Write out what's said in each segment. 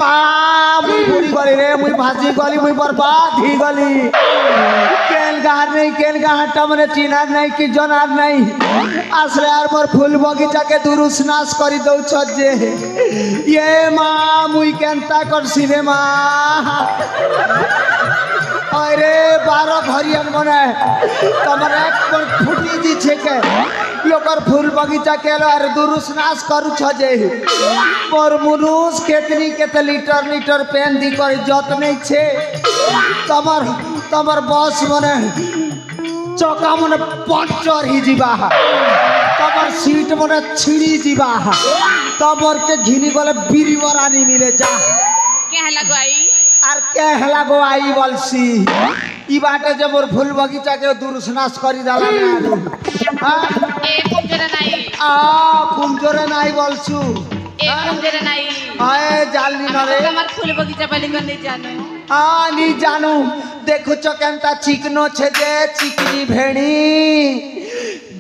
মা মুই বুড়ি গলি রে মুই ভাসি গলি মুই বরবাদ হি গলি কেন গাহাটা মানে চিনার নাই কি জনার নাই আসলে আর মোর ফুল বগিচাকে দুরুস নাশ করি দৌছ যে ইয়ে মা মুই কেনতা করছি রে মা আরে 12 ঘরিয়ান মনে তোমার এক ফুটি দিছে কে লোকর ফুল বগিচা কেলো আর দুরুস নাশ করুছ যে মোর মুনুষ কেতনি কেতে লিটার লিটার পেন দি করে যত্ন ছে তোমার বস মনে চকা মনে পঞ্চর হি যা তোমার সিট মনে ছিড়ি যা তোমার কে ঘিনি গলে বিরিবর আনি মিলে যা কে হেলা গাই আর কে হেলা গো আই বলছি ই বাটে যে মোর ফুল বগিচাকে দুরুসনাশ করি দালা এ কুমজরে নাই কুমজরে নাই বলছু এ কুমজরে নাই আয় জানলি না রে আমার ফুল বগিচা পালি কোন নি জানো নি জানু দেখুছ কেনতা চিকনো ছে যে চিকনি ভেড়ি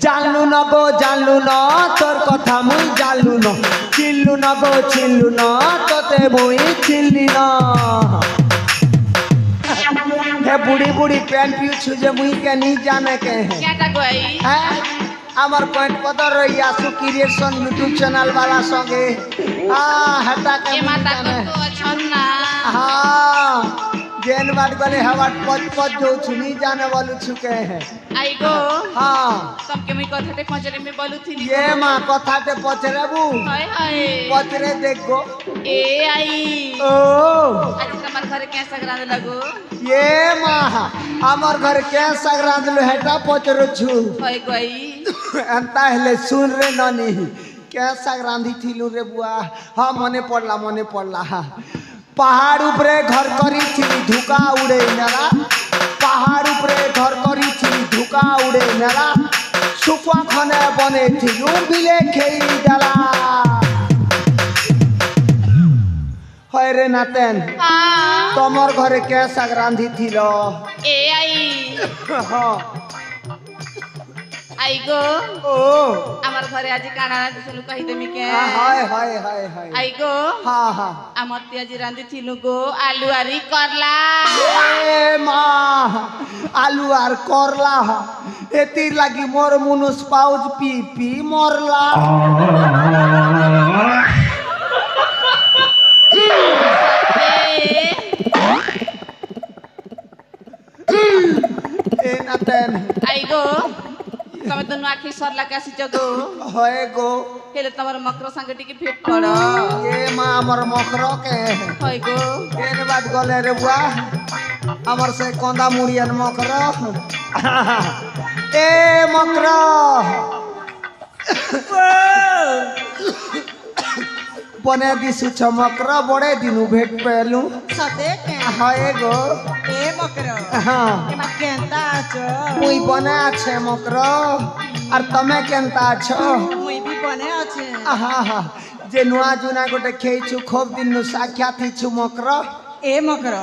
জানলু না গো জানলু না তোর কথা মুই জানলু না চিনলু না গো চিনলু না তোতে মুই চিনলি না হে বুড়ি বুড়ি প্যান পিউছু যে মুই কে নি জানে কে কেটা গাই হ্যাঁ আমার পয়েন্ট কত রই আসু ক্রিয়েশন ইউটিউব চ্যানেল वाला সঙ্গে হটা কে এ মাতা কত আছন না जेन बात गले हवा पच पच जो छुनी जाने वालू छुके हैं आई गो हाँ तुमके मैं कथाटे पचरे में बोलू थी ये माँ कथाटे पचरे बू हाय हाय पचरे देखो ए आई ओ आज तुम्हार घरे क्या संक्रांत लगो ये माँ हमार घर क्या संक्रांत लो हेटा पचरो छु हाय गई अंता हेले सुन रे ननी क्या संक्रांति थी लू रे बुआ हाँ मने पड़ला पहाड़ उपरे घर करी थी धुका उड़े मेरा पहाड़ उपरे घर करी थी धुका उड़े मेरा सुखवा खने बने थी बिले खेई डाला হয় রে নাতেন তোমার ঘরে কে শাক রাঁধি থিল এ আই आई गो ও আমার ঘরে আজি কানা রাঁধিছিলু কহি দেমি কে হায় হায় হায় হায় आई गो হ্যাঁ হ্যাঁ আমার তে আজি রাঁধিছিলু গো আলু আরি করলা এ মা আলু আর করলা এতির লাগি মোর মুনুস পাউজ পি পি মরলা এ নাতেন आई गो তুমি তো আখি সরলা কাছি জগো হয় গো হেলে তোমার মকর সঙ্গে টিকে ফিট করো এ মা আমার মকর কে হয় গো এর বাদ গলে রে বুয়া আমার সে কন্দা মুড়িয়ান মকর এ মকর বনে দিছু ছ মকর বড়ে দিনু ভেট পেলু সতে কে হয় গো এ মকর হ্যাঁ এমা কেনতা আছো মুই বনে আছে মকর আর তুমি কেনতা আছো মুই বি বনে আছে আহা যে নুয়া জুনা গোটে খেইছু খুব দিনু সাক্ষাৎ হিছু মকর এ মকর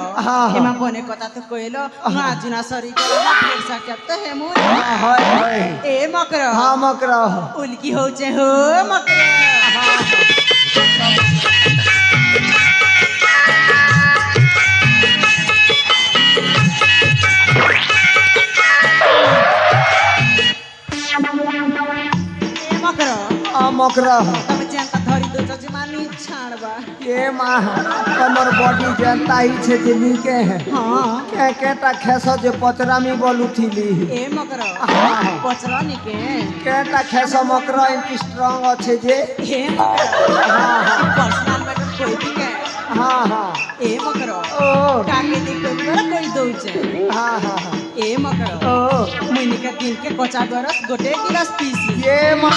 এমা বনে কথা তো কইলো না জুনা সরি করো না ফের সাক্ষাৎ তো হেমু হয় হয় এ মকর হ্যাঁ মকর উলকি হচ্ছে হো মকর মকর তুমি জানতা ধরি দো যে মানি ছাড়বা এ মা তোমার বডি জানতা হি ছে যে নিকে হ্যাঁ কে কেটা খেস যে পচরামি বলুথিলি এ মকর পচরা নিকে কেটা খেস মকর ইনকি স্ট্রং আছে যে এ মকর পার্সোনাল ম্যাটার কই দিকে হ্যাঁ হ্যাঁ এ মকর ও কাকে দেখতে বড় কই দউছে হ্যাঁ হ্যাঁ এ মকর ও মুইনিকা দিনকে কচা গরস গোটে গিলাস পিসি এ মা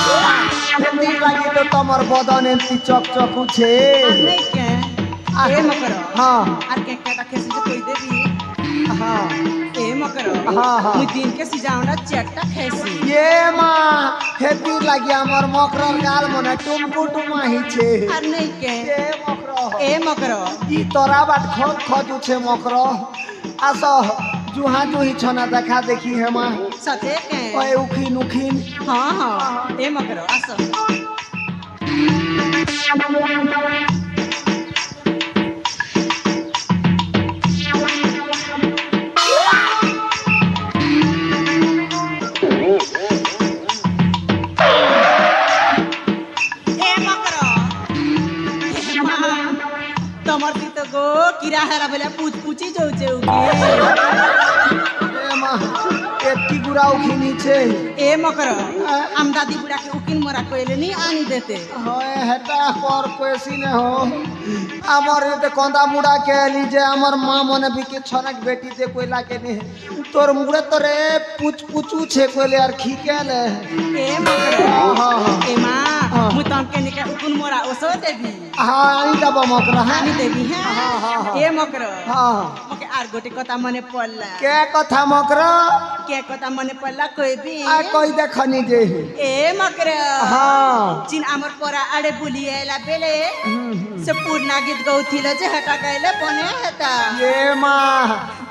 এতি লাগি তো তোমার বদন এমতি চকচক উছে আর নাই কে এ মকর হ্যাঁ আর কে কেটা খেসি যে কই দেবি হ্যাঁ এ মকর হ্যাঁ হ্যাঁ মুই দিনকে সিজাউনা চেকটা খেসি এ মা হেতি লাগি আমার মকরর গাল মনে টুমকু টুমা হিছে আর নাই কে এ মকর এ মকর ই তোরা বাট খোঁজ খোঁজ উঠে মকর আস জুহা জুহি ছনা দেখা দেখি হেমা সাথে কে ওই উখিন উখিন হ্যাঁ হ্যাঁ এ মকর আসো সমর্থিত গো কিরা হেরা বলে পুচপুচি যাচ্ছে এ মা এতকি গুড়া উঠি নিছে এ মকর আম দাদি বুড়াকে উকিল মরা কইলে নি আনি দেতে হয় হেটা কর কইছি না হো আমার এতে কন্দা মুড়া কে এলি যে আমার মা মনে বিকে ছনাক বেটি দে কইলা কে নে তোর মুড়ে তোরে পুচ পুচু ছে কইলে আর খিকেলে এ মকর এ মা মু তমকে নিকে উকিল মরা ওসো দেবি হ্যাঁ আনি যাব মকরা হ্যাঁ আনি দেবি হ্যাঁ এ মকর হ্যাঁ ওকে আর গোটে কথা মনে পড়লা কে কথা মকরা কে কথা মনে পড়লা কইবি आ कोई देखनी जे এ মকর हाँ চিন আমার পরা আড়ে বুলি এলা বেলে সে পূর্ণা গীত গৌথিল যে হেটা গাইলে বনে হেটা ये माँ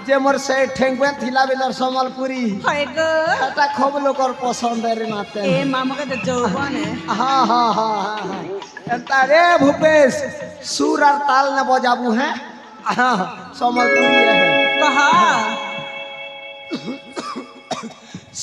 जे मोर से ठेंगवे थिला बिलर समलपुरी হয় গো এটা খুব লোকর পছন্দ রে নাতে এ মামাকে তো যৌবনে हाँ हाँ हाँ हाँ एंता रे भूपेश सुर और ताल न बजाबू हैं हाँ समलपुरी है कहा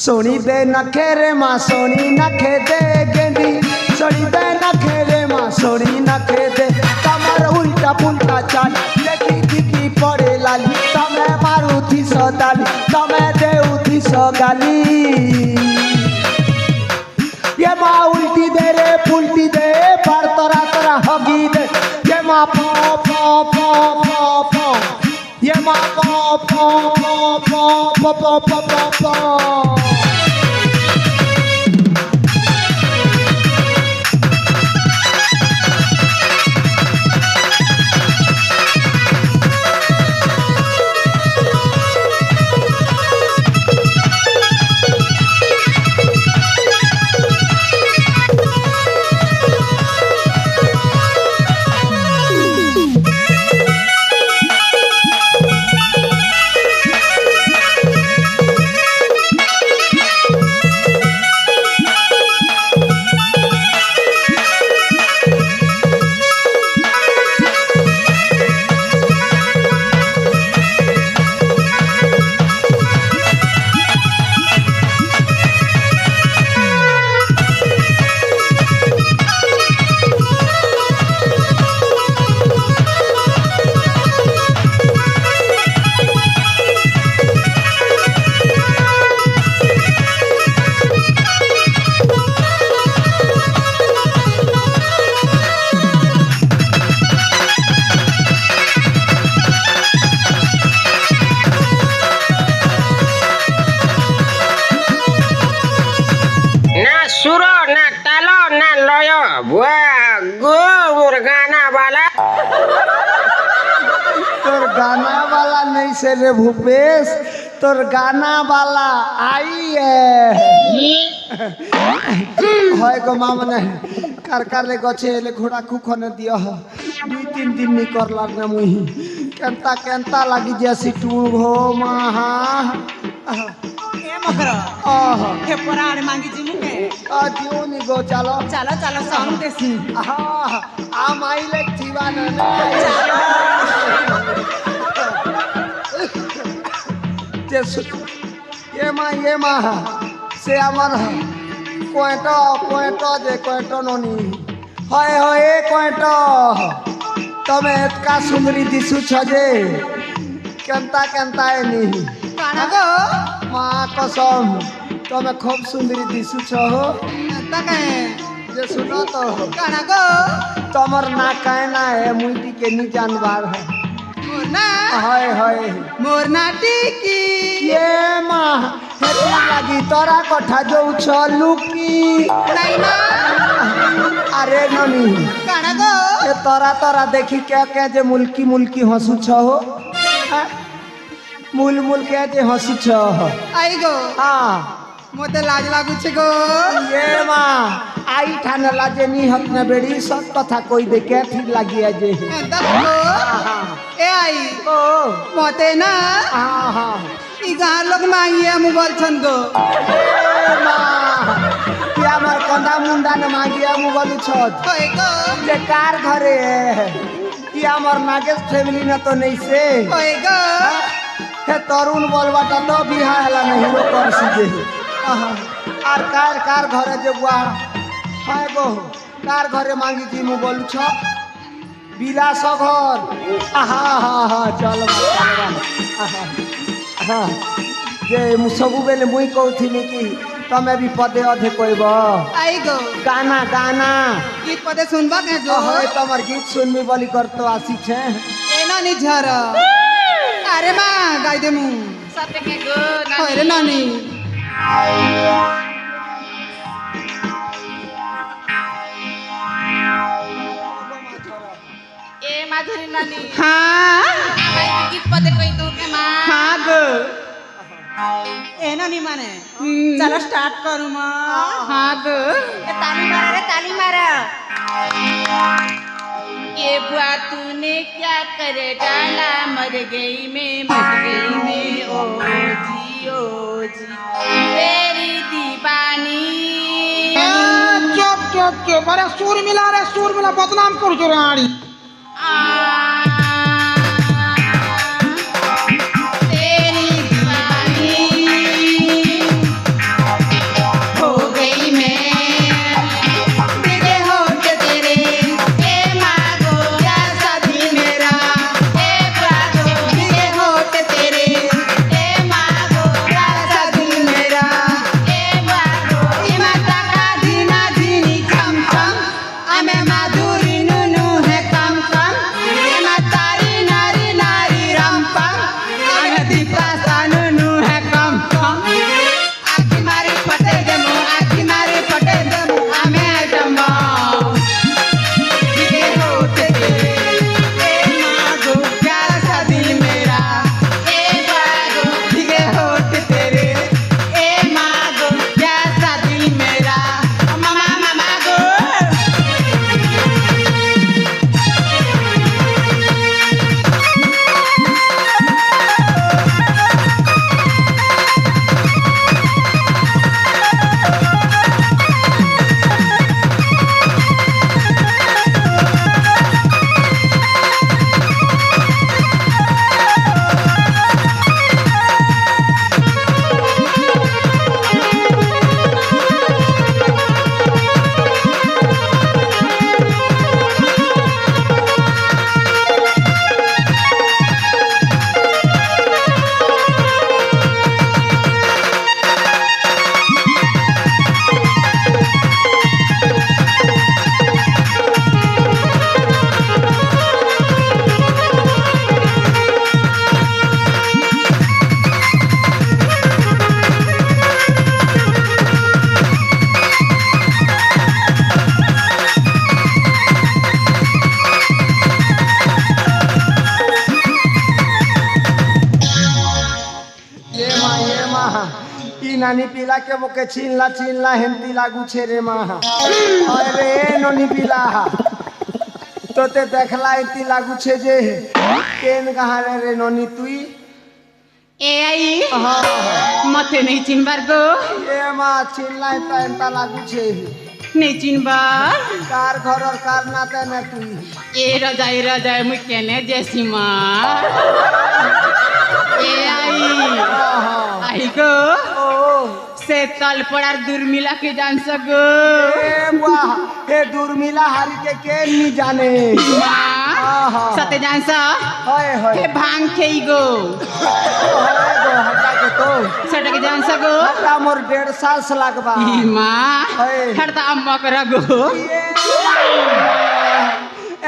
सोनी दे नखे रे माँ सोनी नखे दे गेंदी सोनी दे नखे रे माँ सोनी नखे दे कमर उल्टा पुल्टा चाल देखी दिखी पड़े लाली तमे मारू थी सदाली तमे दे उठी सगाली ये माँ उल्टी दे रे पुल्टी दे पर तोरा तोरा हगी दे ये माँ पो पो पो पो पो ये माँ पो पो पो पो पो पो पो पो पो तोर गाना वाला नहीं से रे भूपेश तोर गाना वाला आई है गो मामने कार ले गछे ले घोड़ा खुखने दियो 2-3 दिन नी करला ना मुही केंता केंता लागी जैसी टू हो महा ए मकर आह हे पराण मांगी जी मुके दियो नी गो चलो चलो चलो सॉन्ग देसी आ माइले जीवा ना ये माँ से आमर कोएटो जे कोएटो ननी হয় হয় কোয়েট তুমি এতকা সুন্দরী দিশু ছজে কেনতা কেনতা এনি কানা গো মা কসম তুমি খুব সুন্দরী দিশু ছ তাকে যে শুনো তো কানা গো তোমার না কায় না হে মুই টিকে নি জানবার মোর না হয় হয় মোর নাটিকি ये माँ हेतु लगी तोरा कथा जो लुकी নাই না अरे ननी কানা গো ये तोरा देखी क्या क्या जे मुल्की मुल्की हंसू छ हो मूल मूल क्या जे हंसू छ আই গো हाँ মতে লাজ লাগুছে গো ये माँ आई ठाने लाजे नी हक न बेड़ी सब कथा कोई दे क्या थी लगी है जे দেখো এ আই ओ মতে না हाँ हाँ ই গাঁর লোক মাইয়ে মু বলছন গো ए माँ क्या मर कंदा मुंडा न मांगिया मु बोलू छत হয় গো जे कार घरे है कि हमार नागेश फैमिली न तो नहीं से হয় গো हे तरुण बोलबाटा तो बिहा हला नहीं रो कर सीजे आर कार घरे जे बुआ हाय गो कार घरे मांगी जी मु बोलू छ বিলাস ঘর আহা হা হা চল যে ସବୁବେଳେ ମୁଇଁ କହୁଥିଲି କି ତମେ ବି ପଦେ ଅଧେ କହିବ आई गो ଗାନା ଗାନା गीत पदे सुनबा के गो হয় তোমার গীত শুনবি বলি করতো আসিছে एना नि झर अरे माँ गाई दे मु सत्य के गो अरे नानी ए माधुरी नानी हाँ भाई गीत पदे कोई दो के माँ हाँ गो एना नि माने चलो स्टार्ट करू माँ हाँ गो ए ताली मारा रे ताली मारा ये बुआ तूने क्या कर डाला मर गई मैं ओ जी तेरी दीवानी चुप अरे सुर मिला बदनाम कर जो रानी तेरी दीवानी हो गई मैं तेरे होठ तेरे ए मागो क्या सदी मेरा ए बागो तेरे होठ तेरे ए मागो क्या सदी मेरा ए बागो ई माता का दीना दीनी कम कम आमे माधुरी नुनु है कम कम ए मातारी नारी नारी रम पम आमे दीपा सानुनु है कम कम आखी मारी फटे देमु आमे आइटम ये होठ तेरे ए मागो प्यारा सा दिल मेरा ए बागो ये होठ तेरे ए मागो प्यारा सा दिल मेरा मामा मामा गो ये माँ ई नानी पिला के मोके छीनला हेंती लागू छे रे माँ अरे ननी पिला तोते देखला हेंती लागू छे जे केन कहा रे ननी तुई ए आई हाँ मथे नहीं चिनबार गो ये माँ छीनला हेंता लागू छे नहीं चिनबार कार घर और कार नाते न तुई ए रजाई मुई केने जैसी माँ ए आई गो ओ से तल पड़ार दूर मिला के जान सको ए वाह हे दुर्मिला हारी के नी जाने माँ सते जान सा होय होय हे भांग खेई गो होय गो हटा के तो सटे के जान सको हटा मोर 1.5 साल से लगबा ई माँ होय। हड़ता अम्मा करा गो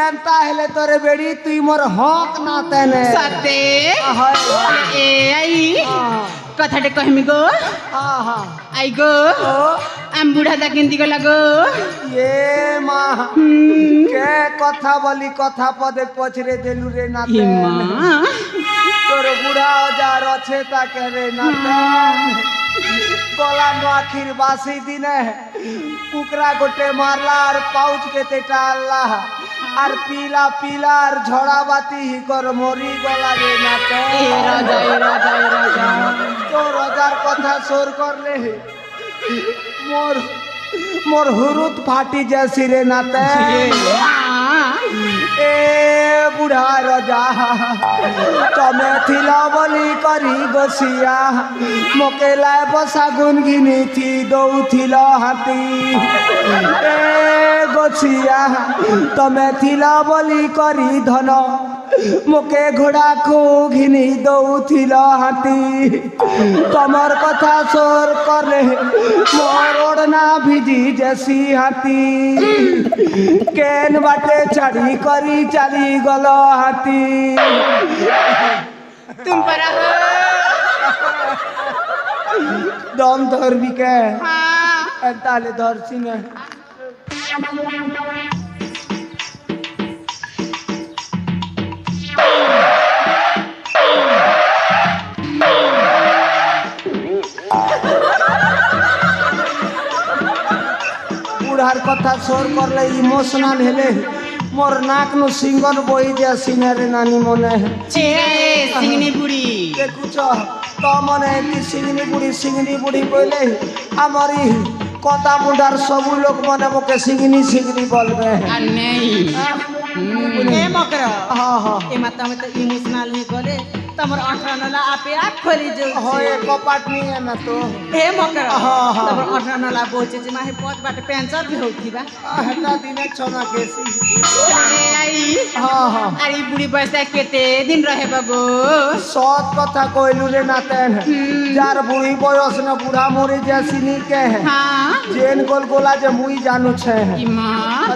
एंता हेले तोरे बेड़ी तुई मोर हक ना तेने सते होय ए आई हाँ कथाटे कहमी गो हाँ आई गो ओ आम बुढ़ा दा गिनती गला गो ये माँ के कथा बोली कथा पदे पछरे देलु रे ई नाते माँ तोर बुढ़ा औजार अच्छे ताके रे नाते गला नो आखिर बासी दिने कुकरा गोटे मारला और पाउच के ते टालला আর পিলা পিলার ঝড়াবাতি হিকর মরি গলা রে নাতে ए राजा তো রজার কথা সোর করলে মোর মোর হুরুত ফাটি যাসি রে নাতে ए माँ এ बुढ़ा रजा तमे थिला बोली करी गोसिया मोकेला बसा गुन गिनी थी दौथिल हाथी ए गोसिया तमे थिला बोली करी धन मोके घोड़ा को घिनी दौथिल हाथी तमर कथा सोर करे मोर ओढ़ना भिजी जैसी हाथी केन बाटे चढ़ी करी चली गल हाथी तुम पर हो दम धरबी के हाँ ताले धरसी में बुढ़ार कथा सोर करले इमोशनल हेले मोर नाक नु सिंगर बही जा सिंगारे नानी मने सिंगनी बुढ़ी देखुछ तो मने कि सिंगनी बुढ़ी बोले हमारी कथा बुढ़ार सब लोग मने मोके सिंगनी बोलबे नहीं ए मकर हाँ हाँ ए माता में तो इमोशनल नहीं गले तमर 18 नला आपे आप खोली जो होए कपाट नहीं है ना तो ए मकर हाँ, हाँ। तमर 18 नला बोचे जे माहे 5 बाटे पेंचर भी होती बा हटा दिने छना केसी आई हाँ हाँ अरे बुढ़ी बसा केते दिन रहे बगो सत कथा कहलू रे नातेन जार बुढ़ी बयस न बूढ़ा मोरी जैसी नी के है हाँ जेन गोल गोला जे मुई जानू छे इमा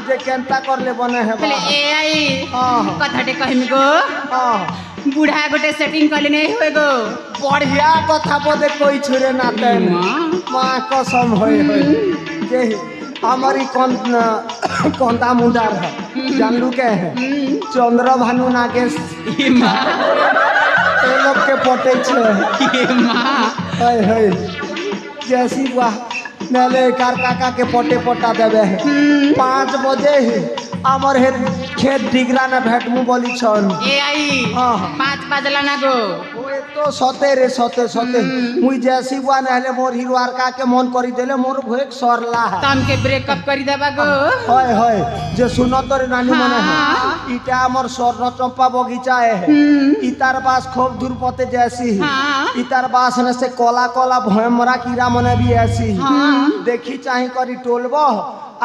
जे केनता करले बने है बोले ए आई हाँ कथाटे कहमी गो हाँ बुढ़ा गोटे सेटिंग कले नहीं होए गो बढ़िया कथा बोले कोई छुरे नातेन माँ कसम होए जे हमारी कंता मुंडार है जानलू के है चंद्र भानु नागेश इमा ए लोग के पटे छे इमा हय हय जैसी वाह नले कार काका के पोटे पोटा देवे 5 बजे हमर हे खेत डिगरा न भेटमु बोली छन ए आई हाँ। 5 बजला ना गो ओए तो सते रे सते मुई जैसी वाह नहले मोर हिरवार का के मन करी देले मोर भोक सरला तम के ब्रेकअप करी देबा गो हय हय जे सुनो तोरे नानी मने है हाँ। इटा हमर स्वर्ण चंपा बगीचा है इतार पास खूब दूर पते जैसी हाँ। इतार पास न से कोला कोला भयमरा कीड़ा मने भी ऐसी हाँ। देखी चाहे करी टोलबो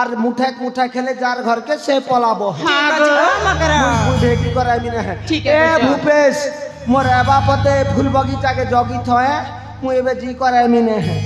और मुठा खेले जार घर के से पलाबो हाँ गो मकर बुढ़े की करामी न है ठीक है, ए बेटा। भूपेश मोर एबा पते फूल बगीचा के जगी थए मु एबे जी करामी न है